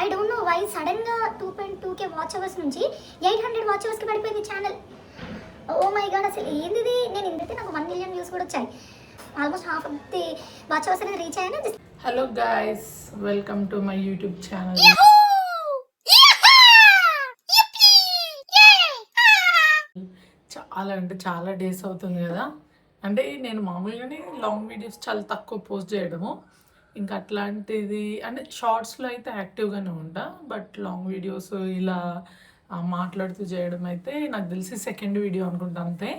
I don't know why సడన్గా 2.2K watch hours నుంచి 800 watch అవర్స్కి పడిపోయింది ఛానల్. ఓ మై గాడ్, అసలు ఏంది ఇది? నేను ఇందైతే నాకు 1 మిలియన్ వ్యూస్ కూడా వచ్చాయి. Almost half of the watch hours అనేది రీచ్ అయ్యాను. Hello guys, welcome to my YouTube channel. చాలా అంటే చాలా డేస్ అవుతుంది కదా. అంటే నేను మామూలుగానే లాంగ్ వీడియోస్ చాలా తక్కువ పోస్ట్ చేయడము. ఇంకా అట్లాంటిది అంటే షార్ట్స్లో అయితే యాక్టివ్గానే ఉంటా, బట్ లాంగ్ వీడియోస్ ఇలా మాట్లాడుతూ చేయడం అయితే నాకు తెలిసి సెకండ్ వీడియో అనుకుంటా అంతే.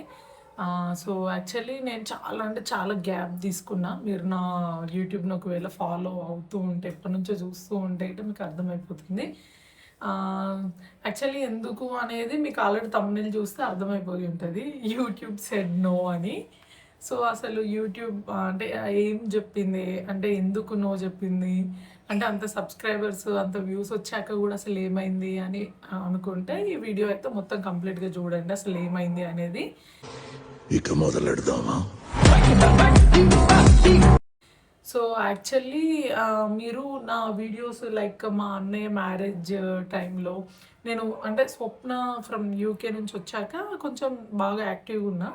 సో యాక్చువల్లీ నేను చాలా అంటే చాలా గ్యాప్ తీసుకున్నా. మీరు నా యూట్యూబ్ని ఒకవేళ ఫాలో అవుతూ ఉంటే, ఎప్పటి నుంచో చూస్తూ ఉంటే మీకు అర్థమైపోతుంది. యాక్చువల్లీ ఎందుకు అనేది మీకు ఆల్రెడీ తమ్ముళ్ళు చూస్తే అర్థమైపోయి ఉంటుంది. యూట్యూబ్ సెడ్ నో అని. సో అసలు యూట్యూబ్ అంటే ఏం చెప్పింది, అంటే ఎందుకు నో చెప్పింది, అంటే అంత సబ్స్క్రైబర్స్ అంత వ్యూస్ వచ్చాక కూడా అసలు ఏమైంది అని అనుకుంటే ఈ వీడియో అయితే మొత్తం కంప్లీట్గా చూడండి, అసలు ఏమైంది అనేది. ఇక మొదలెడదామా? సో యాక్చువల్లీ మీరు నా వీడియోస్ లైక్ మా అన్నయ్య మ్యారేజ్ టైంలో నేను అంటే స్వప్న ఫ్రమ్ యూకే నుంచి వచ్చాక కొంచెం బాగా యాక్టివ్గా ఉన్నా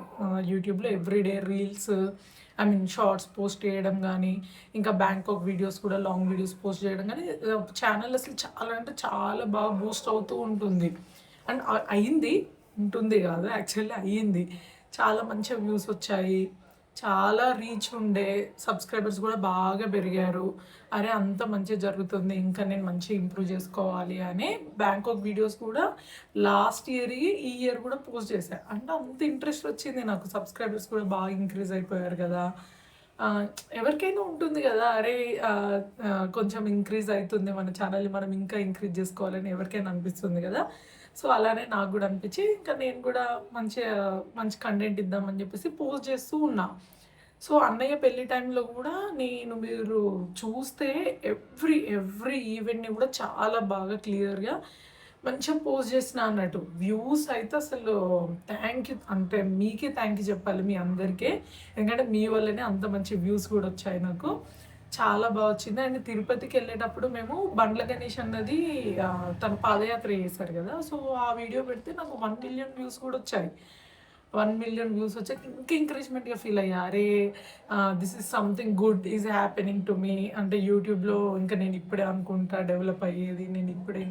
యూట్యూబ్లో. Everyday reels, I mean shorts post చేయడం కానీ, ఇంకా బ్యాంకాక్ వీడియోస్ కూడా లాంగ్ వీడియోస్ పోస్ట్ చేయడం కానీ, ఛానల్ అసలు చాలా అంటే చాలా బాగా బూస్ట్ అవుతూ ఉంటుంది. అండ్ అయ్యింది, ఉంటుంది కాదు, యాక్చువల్లీ అయ్యింది. చాలా మంచిగా వ్యూస్ వచ్చాయి, చాలా రీచ్ ఉండే, సబ్స్క్రైబర్స్ కూడా బాగా పెరిగారు. అరే అంత మంచిగా జరుగుతుంది, ఇంకా నేను మంచిగా ఇంప్రూవ్ చేసుకోవాలి అని బ్యాంకాక్ వీడియోస్ కూడా లాస్ట్ ఇయర్ ఈ ఇయర్ కూడా పోస్ట్ చేశాను. అంటే అంత ఇంట్రెస్ట్ వచ్చింది నాకు, సబ్స్క్రైబర్స్ కూడా బాగా ఇంక్రీజ్ అయిపోయారు కదా. ఎవరికైనా ఉంటుంది కదా, అరే కొంచెం ఇంక్రీజ్ అవుతుంది మన ఛానల్ని, మనం ఇంకా ఇంక్రీజ్ చేసుకోవాలని ఎవరికైనా అనిపిస్తుంది కదా. సో అలానే నాకు కూడా అనిపించి ఇంకా నేను కూడా మంచి కంటెంట్ ఇద్దామని చెప్పేసి పోస్ట్ చేస్తూ ఉన్నా. సో అన్నయ్య పెళ్లి టైంలో కూడా మీరు చూస్తే ఎవ్రీ ఈవెంట్ని కూడా చాలా బాగా క్లియర్గా మంచిగా పోస్ట్ చేసిన అన్నట్టు. వ్యూస్ అయితే అసలు థ్యాంక్ యూ, అంటే మీకే థ్యాంక్ యూ చెప్పాలి, మీ అందరికీ. ఎందుకంటే మీ వల్లనే అంత మంచి వ్యూస్ కూడా వచ్చాయి నాకు. చాలా బాగా వచ్చింది. అండ్ తిరుపతికి వెళ్ళేటప్పుడు మేము బండ్ల గణేష్ అన్నది తను పాదయాత్ర చేశారు కదా. సో ఆ వీడియో పెడితే నాకు 1 మిలియన్ వ్యూస్ కూడా వచ్చాయి. 1 మిలియన్ వ్యూస్ వచ్చాక ఇంకా ఎంకరేజ్మెంట్గా ఫీల్ అయ్యా. అరే this is something good is happening to me. అంటే యూట్యూబ్లో ఇంకా నేను ఇప్పుడే అనుకుంటా డెవలప్ అయ్యేది, నేను ఇప్పుడే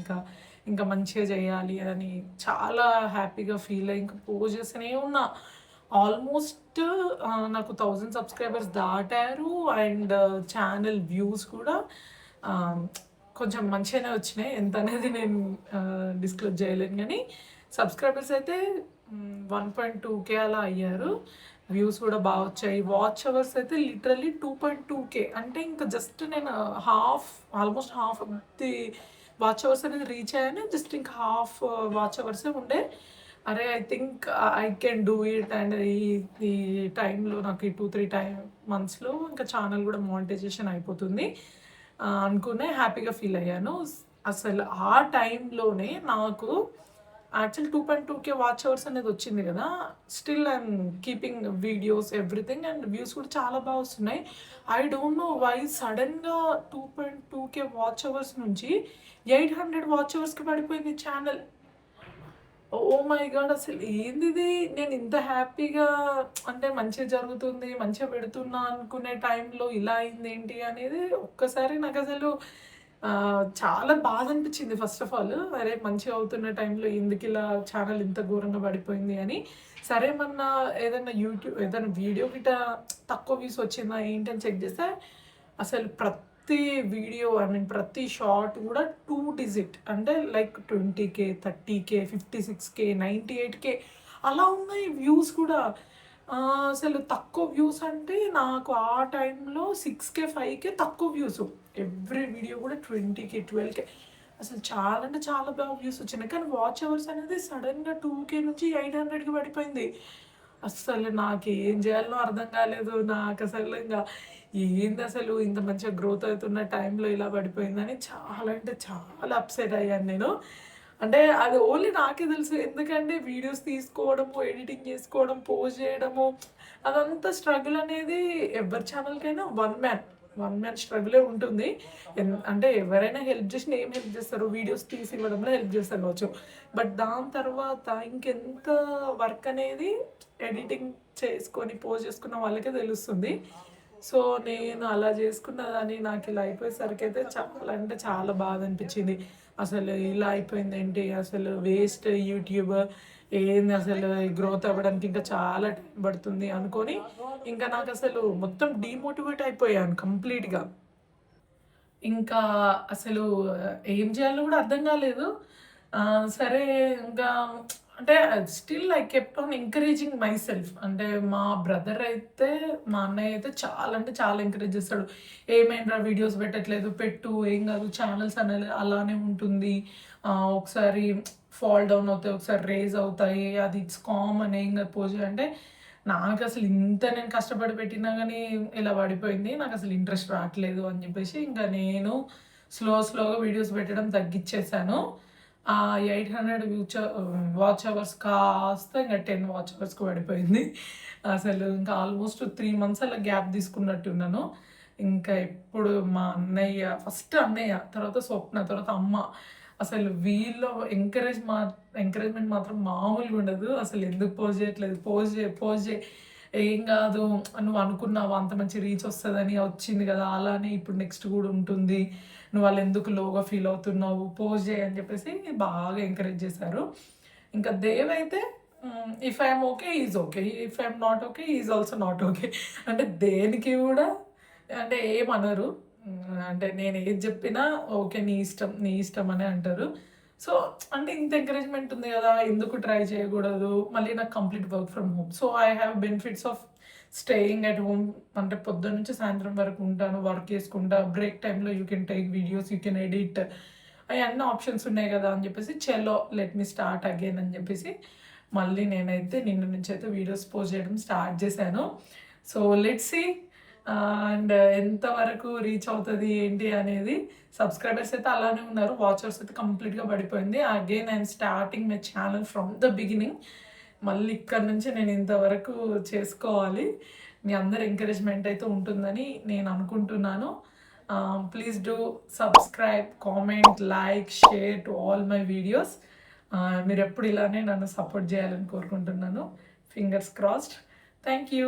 ఇంకా మంచిగా చేయాలి అని చాలా హ్యాపీగా ఫీల్ అయ్యి ఇంకా పోస్ట్ చేస్తూనే ఉన్నా. ఆల్మోస్ట్ నాకు 1000 సబ్స్క్రైబర్స్ దాటారు. అండ్ ఛానల్ వ్యూస్ కూడా కొంచెం మంచిగానే వచ్చినాయి. ఎంత అనేది నేను డిస్క్లోజ్ చేయలేను, కానీ సబ్స్క్రైబర్స్ అయితే 1.2K అలా అయ్యారు. వ్యూస్ కూడా బాగా వచ్చాయి. వాచ్ అవర్స్ అయితే లిటరల్లీ 2.2K. అంటే ఇంకా జస్ట్ నేను almost half of the watch hours అనేది రీచ్ అయ్యాను. జస్ట్ ఇంకా హాఫ్ వాచ్ అవర్సే ఉండే. అరే I think I can do it. And ఈ టైంలో నాకు ఈ 2-3 మంత్స్లో ఇంకా ఛానల్ కూడా మానిటైజేషన్ అయిపోతుంది అనుకునే హ్యాపీగా ఫీల్ అయ్యాను. అసలు ఆ టైంలోనే నాకు యాక్చువల్ 2.2K వాచ్ అవర్స్ అనేది వచ్చింది కదా. Still I'm keeping videos everything, and views కూడా చాలా బాగా వస్తున్నాయి. ఐ డోంట్ నో వై సడన్గా 2.2K వాచ్ అవర్స్ నుంచి 800 వాచ్ అవర్స్కి పడిపోయింది ఛానల్. ఓ మై గాడ్, అసలు ఏంది ఇది? నేను ఇంత హ్యాపీగా అంటే మంచిగా జరుగుతుంది, మంచిగా పెడుతున్నా అనుకునే టైంలో ఇలా అయింది ఏంటి అనేది ఒక్కసారి నాకు అసలు చాలా బాధ అనిపించింది. ఫస్ట్ ఆఫ్ ఆల్, అరే మంచిగా అవుతున్న టైంలో ఎందుకు ఇలా ఛానల్ ఇంత ఘోరంగా పడిపోయింది అని. సరే మొన్న ఏదైనా వీడియో గిట్ట తక్కువ వ్యూస్ వచ్చిందా ఏంటని చెక్ చేస్తే అసలు ప్రతి వీడియో, ఐ మీన్ ప్రతి షార్ట్ కూడా 2 డిజిట్, అంటే like 20K, 30K, 56K, 98K అలా ఉన్నాయి వ్యూస్ కూడా. అసలు తక్కువ వ్యూస్ అంటే నాకు ఆ టైంలో 6K, 5K తక్కువ వ్యూస్. ఎవ్రీ వీడియో కూడా 20K, 12K, అసలు చాలా అంటే చాలా బాగా వ్యూస్ వచ్చినాయి. కానీ వాచ్ అవర్స్ అనేది సడన్గా 2K నుంచి 800కి పడిపోయింది. అస్సలు నాకు ఏం చేయాలో అర్థం కాలేదు. నాకు అసలు ఇంకా ఏంది అసలు ఇంత మంచిగా గ్రోత్ అవుతున్న టైంలో ఇలా పడిపోయిందని చాలా అంటే చాలా అప్సెట్ అయ్యాను నేను. అంటే అది ఓన్లీ నాకే తెలుసు, ఎందుకంటే వీడియోస్ తీసుకోవడము, ఎడిటింగ్ చేసుకోవడం, పోస్ట్ చేయడము, అదంతా స్ట్రగుల్ అనేది ఎవరి ఛానల్కైనా వన్ మ్యాన్. వన్ మ్యాన్ స్ట్రగులే ఉంటుంది. అంటే ఎవరైనా హెల్ప్ చేసినా ఏం హెల్ప్ చేస్తారు, వీడియోస్ తీసి ఇవ్వడంలో హెల్ప్ చేస్తారు కావచ్చు. బట్ దాని తర్వాత ఇంకెంత వర్క్ అనేది ఎడిటింగ్ చేసుకొని పోస్ట్ చేసుకున్న వాళ్ళకే తెలుస్తుంది. సో నేను అలా చేసుకున్నదని నాకు ఇలా అయిపోయేసరికి అయితే చాలా అంటే చాలా బాధ అనిపించింది. అసలు ఇలా అయిపోయింది ఏంటి, అసలు వేస్ట్ యూట్యూబ్, ఏంది అసలు గ్రోత్ అవ్వడానికి ఇంకా చాలా టైం పడుతుంది అనుకొని ఇంకా నాకు అసలు మొత్తం డీమోటివేట్ అయిపోయాను కంప్లీట్గా. ఇంకా అసలు ఏం చేయాలో కూడా అర్థం కాలేదు. సరే ఇంకా అంటే still I kept on encouraging my self. అంటే మా బ్రదర్ అయితే, మా అన్నయ్య అయితే చాలా అంటే చాలా ఎంకరేజ్ చేస్తాడు. ఏమైనా వీడియోస్ పెట్టట్లేదు, పెట్టు, ఏం కాదు, ఛానల్స్ అనేది అలానే ఉంటుంది, ఒకసారి ఫాల్ డౌన్ అవుతాయి, ఒకసారి రేజ్ అవుతాయి, అది ఇట్స్ కామన్, ఏం కాదు పోజ్ అంటే. నాకు అసలు ఇంత నేను కష్టపడి పెట్టినా కానీ ఇలా పడిపోయింది, నాకు అసలు ఇంట్రెస్ట్ రావట్లేదు అని చెప్పేసి ఇంకా నేను స్లోగా వీడియోస్ పెట్టడం తగ్గించేశాను. 800 వాచ్ అవర్స్ కాస్త ఇంకా 10 వాచ్ అవర్స్కి పడిపోయింది. అసలు ఇంకా ఆల్మోస్ట్ 3 మంత్స్ అలా గ్యాప్ తీసుకున్నట్టున్నాను. ఇంకా ఎప్పుడు మా అన్నయ్య, ఫస్ట్ అన్నయ్య, తర్వాత స్వప్న, తర్వాత అమ్మ, అసలు వీళ్ళ ఎంకరేజ్మెంట్ మాత్రం మామూలుగా ఉండదు. అసలు ఎందుకు పోజ్ చేయట్లేదు, పోజ్ చేయి, ఏం కాదు, నువ్వు అనుకున్నావు అంత మంచి రీచ్ వస్తుందని, వచ్చింది కదా, అలానే ఇప్పుడు నెక్స్ట్ కూడా ఉంటుంది, నువ్వు వాళ్ళు ఎందుకు లోగా ఫీల్ అవుతున్నావు, పోజ్ చేయి అని చెప్పేసి బాగా ఎంకరేజ్ చేశారు. ఇంకా దేవ్ అయితే if I'm okay is okay, if I'm not okay is also not okay. అంటే దేనికి కూడా అంటే ఏమనరు. అంటే నేను ఏది చెప్పినా ఓకే, నీ ఇష్టం అనే అంటారు. సో అంటే ఇంత ఎంకరేజ్మెంట్ ఉంది కదా, ఎందుకు ట్రై చేయకూడదు, మళ్ళీ నాకు complete work from home. So I have benefits of staying at home. అంటే పొద్దున్న నుంచి సాయంత్రం వరకు ఉంటాను, వర్క్ చేసుకుంటా, బ్రేక్ టైంలో you can take videos, you can edit, అవి అన్ని ఆప్షన్స్ ఉన్నాయి కదా అని చెప్పేసి చలో లెట్ మీ స్టార్ట్ అగైన్ అని చెప్పేసి మళ్ళీ నేనైతే నిన్న నుంచి అయితే వీడియోస్ పోస్ట్ చేయడం స్టార్ట్ చేశాను. సో లెట్స్ సీ అండ్ ఎంతవరకు రీచ్ అవుతుంది ఏంటి అనేది. సబ్స్క్రైబర్స్ అయితే అలానే ఉన్నారు, వాచర్స్ అయితే కంప్లీట్గా పడిపోయింది. Again I'm starting my channel from the beginning. మళ్ళీ ఇక్కడ నుంచి నేను ఇంతవరకు చేసుకోవాలి. మీ అందరి ఎంకరేజ్మెంట్ అయితే ఉంటుందని నేను అనుకుంటున్నాను. Please do subscribe, comment, like, share to all my videos. మీరు ఎప్పుడు ఇలానే నన్ను సపోర్ట్ చేయాలని కోరుకుంటున్నాను. Fingers crossed. Thank you.